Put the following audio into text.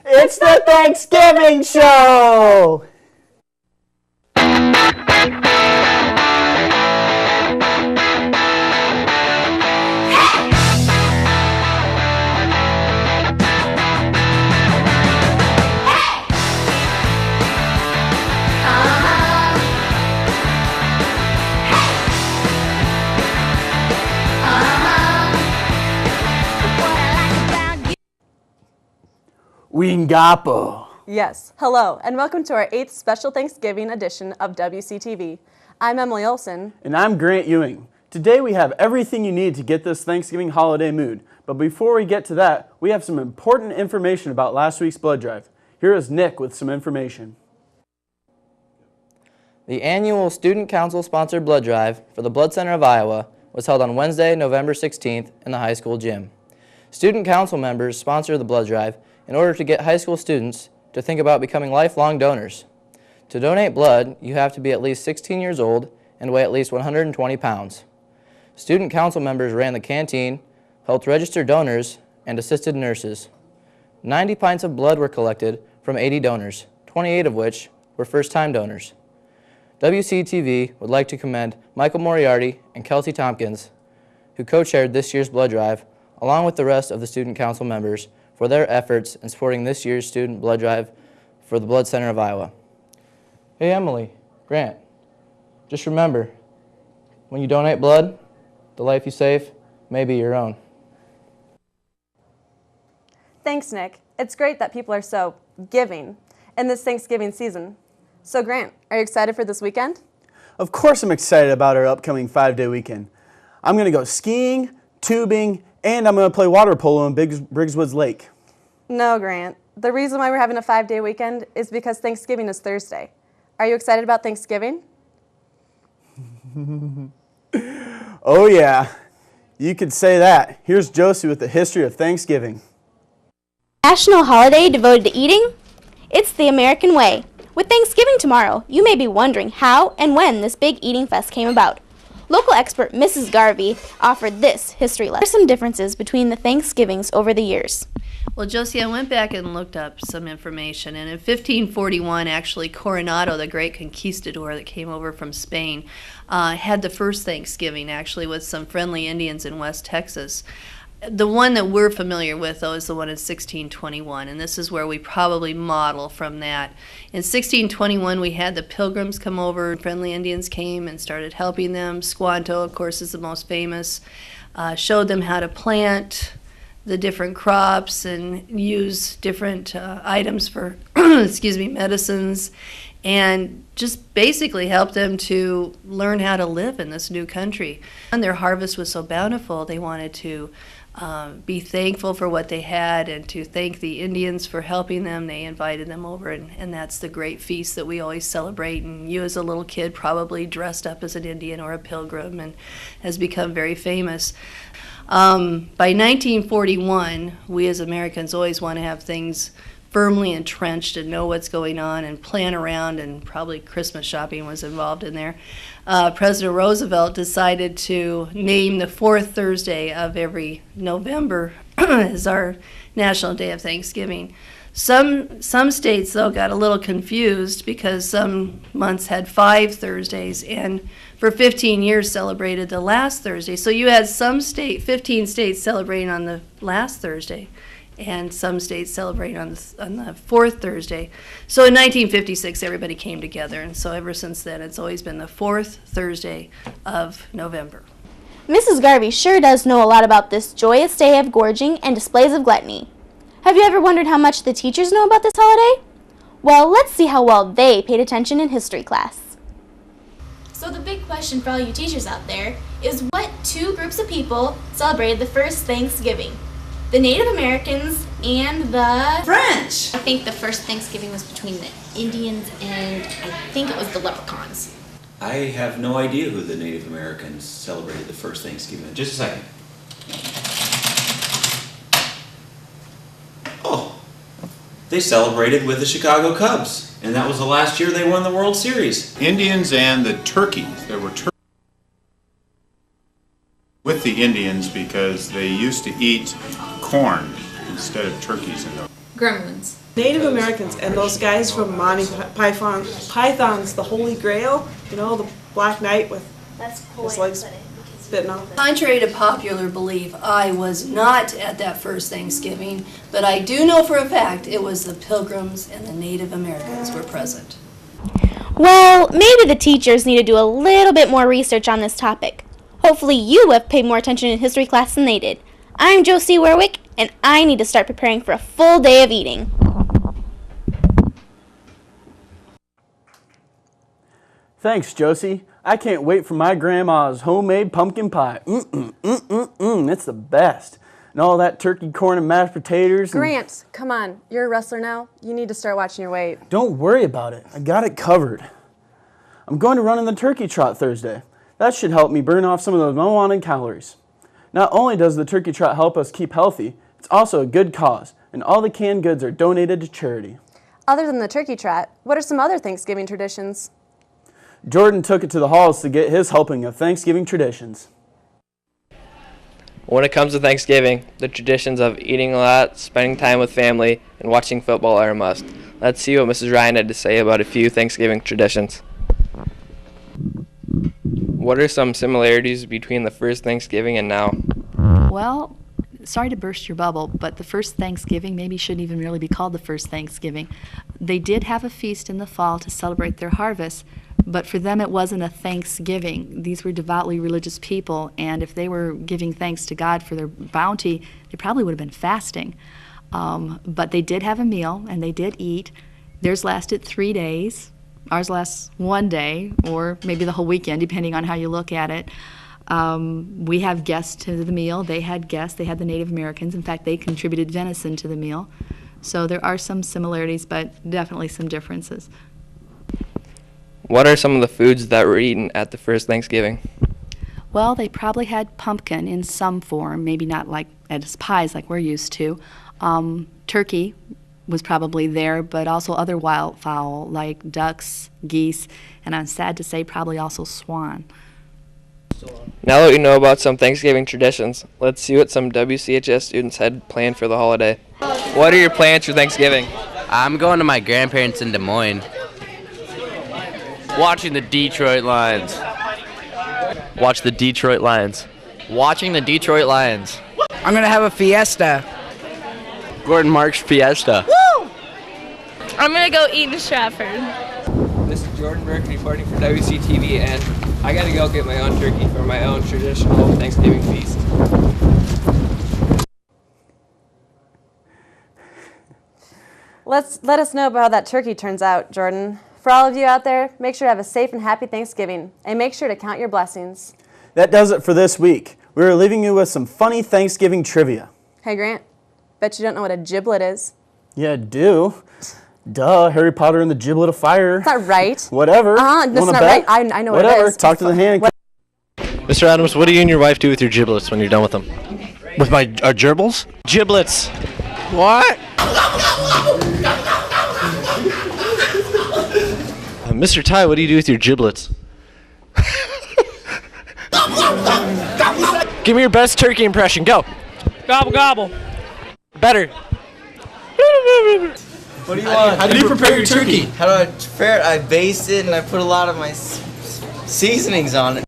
It's the Thanksgiving Show! Wingapo. Yes, hello, and welcome to our 8th special Thanksgiving edition of Wctv. I'm Emily Olson. And I'm Grant Ewing. Today we have everything you need to get this Thanksgiving holiday mood. But before we get to that, we have some important information about last week's blood drive. Here is Nick with some information. The annual Student Council-sponsored blood drive for the Blood Center of Iowa was held on Wednesday, November 16th in the high school gym. Student Council members sponsor the blood drive in order to get high school students to think about becoming lifelong donors. To donate blood, you have to be at least 16 years old and weigh at least 120 pounds. Student council members ran the canteen, helped register donors, and assisted nurses. 90 pints of blood were collected from 80 donors, 28 of which were first-time donors. Wctv would like to commend Michael Moriarty and Kelsey Tompkins, who co-chaired this year's blood drive, along with the rest of the student council members, for their efforts in supporting this year's student blood drive for the Blood Center of Iowa. Hey Emily, Grant, just remember, when you donate blood, the life you save may be your own. Thanks, Nick. It's great that people are so giving in this Thanksgiving season. So Grant, are you excited for this weekend? Of course I'm excited about our upcoming 5-day weekend. I'm going to go skiing, tubing, and I'm going to play water polo in Briggswoods Lake. No, Grant. The reason why we're having a 5-day weekend is because Thanksgiving is Thursday. Are you excited about Thanksgiving? Oh yeah, you could say that. Here's Josie with the history of Thanksgiving. National holiday devoted to eating? It's the American way. With Thanksgiving tomorrow, you may be wondering how and when this big eating fest came about. Local expert Mrs. Garvey offered this history lesson. There are some differences between the Thanksgivings over the years. Well, Josie, I went back and looked up some information, and in 1541, actually, Coronado, the great conquistador that came over from Spain, had the first Thanksgiving, actually, with some friendly Indians in West Texas. The one that we're familiar with, though, is the one in 1621, and this is where we probably model from that. In 1621, we had the Pilgrims come over. Friendly Indians came and started helping them. Squanto, of course, is the most famous. Showed them how to plant the different crops and use different items for, medicines, and just basically helped them to learn how to live in this new country. And their harvest was so bountiful, they wanted to be thankful for what they had and to thank the Indians for helping them. They invited them over, and that's the great feast that we always celebrate. And you as a little kid probably dressed up as an Indian or a pilgrim and has become very famous. By 1941, we as Americans always want to have things firmly entrenched and know what's going on and plan around, and probably Christmas shopping was involved in there. President Roosevelt decided to name the fourth Thursday of every November as our National Day of Thanksgiving. Some states, though, got a little confused because some months had 5 Thursdays, and for 15 years celebrated the last Thursday. So you had 15 states celebrating on the last Thursday, and some states celebrating on the fourth Thursday. So in 1956, everybody came together, and so ever since then, it's always been the fourth Thursday of November. Mrs. Garvey sure does know a lot about this joyous day of gorging and displays of gluttony. Have you ever wondered how much the teachers know about this holiday? Well, let's see how well they paid attention in history class. So the big question for all you teachers out there is, what two groups of people celebrated the first Thanksgiving? The Native Americans and the French. I think the first Thanksgiving was between the Indians and I think it was the Leprechauns. I have no idea who the Native Americans celebrated the first Thanksgiving. Just a second. Oh, they celebrated with the Chicago Cubs, and that was the last year they won the World Series. Indians and the turkeys. There were with the Indians because they used to eat corn instead of turkeys. Gremlins. Native Americans and those guys from Monty Python's The Holy Grail, you know, the Black Knight with his legs bitten off. Contrary to popular belief, I was not at that first Thanksgiving, but I do know for a fact it was the Pilgrims and the Native Americans were present. Well, maybe the teachers need to do a little bit more research on this topic. Hopefully you have paid more attention in history class than they did. I'm Josie Warwick, and I need to start preparing for a full day of eating. Thanks, Josie. I can't wait for my grandma's homemade pumpkin pie. It's the best. And all that turkey, corn, and mashed potatoes. Grant, come on. You're a wrestler now. You need to start watching your weight. Don't worry about it. I got it covered. I'm going to run in the turkey trot Thursday. That should help me burn off some of those unwanted calories. Not only does the turkey trot help us keep healthy, it's also a good cause, and all the canned goods are donated to charity. Other than the turkey trot, what are some other Thanksgiving traditions? Jordan took it to the halls to get his helping of Thanksgiving traditions. When it comes to Thanksgiving, the traditions of eating a lot, spending time with family, and watching football are a must. Let's see what Mrs. Ryan had to say about a few Thanksgiving traditions. What are some similarities between the first Thanksgiving and now? Well, sorry to burst your bubble, but the first Thanksgiving maybe shouldn't even really be called the first Thanksgiving. They did have a feast in the fall to celebrate their harvest, but for them it wasn't a Thanksgiving. These were devoutly religious people, and if they were giving thanks to God for their bounty, they probably would have been fasting. But they did have a meal, and they did eat. Theirs lasted 3 days. Ours lasts 1 day, or maybe the whole weekend, depending on how you look at it. We have guests to the meal. They had guests. They had the Native Americans. In fact, they contributed venison to the meal. So there are some similarities, but definitely some differences. What are some of the foods that were eaten at the first Thanksgiving? Well, they probably had pumpkin in some form, maybe not like as pies like we're used to. Turkey was probably there, but also other wildfowl like ducks, geese, and I'm sad to say probably also swan. Now that we know about some Thanksgiving traditions, let's see what some WCHS students had planned for the holiday. What are your plans for Thanksgiving? I'm going to my grandparents in Des Moines. Watching the Detroit Lions. Watch the Detroit Lions. Watching the Detroit Lions. I'm going to have a fiesta. Gordon Marks Fiesta. Woo! I'm going to go eat in Stratford. This is Jordan Burke reporting for Wctv, and I got to go get my own turkey for my own traditional Thanksgiving feast. Let us know about how that turkey turns out, Jordan. For all of you out there, make sure to have a safe and happy Thanksgiving, and make sure to count your blessings. That does it for this week. We are leaving you with some funny Thanksgiving trivia. Hey, Grant, bet you don't know what a giblet is. Yeah, I do. Duh, Harry Potter and the Giblet of Fire. That's not right. Whatever. That's not right. I know what it Whatever. is. Talk to the hand. Mr. Adams, what do you and your wife do with your giblets when you're done with them? With my gerbils? Giblets. What? Mr. Ty, what do you do with your giblets? Give me your best turkey impression. Go. Gobble, gobble. Better. What do you want? How do you prepare your turkey? How do I prepare it? I baste it and I put a lot of my seasonings on it.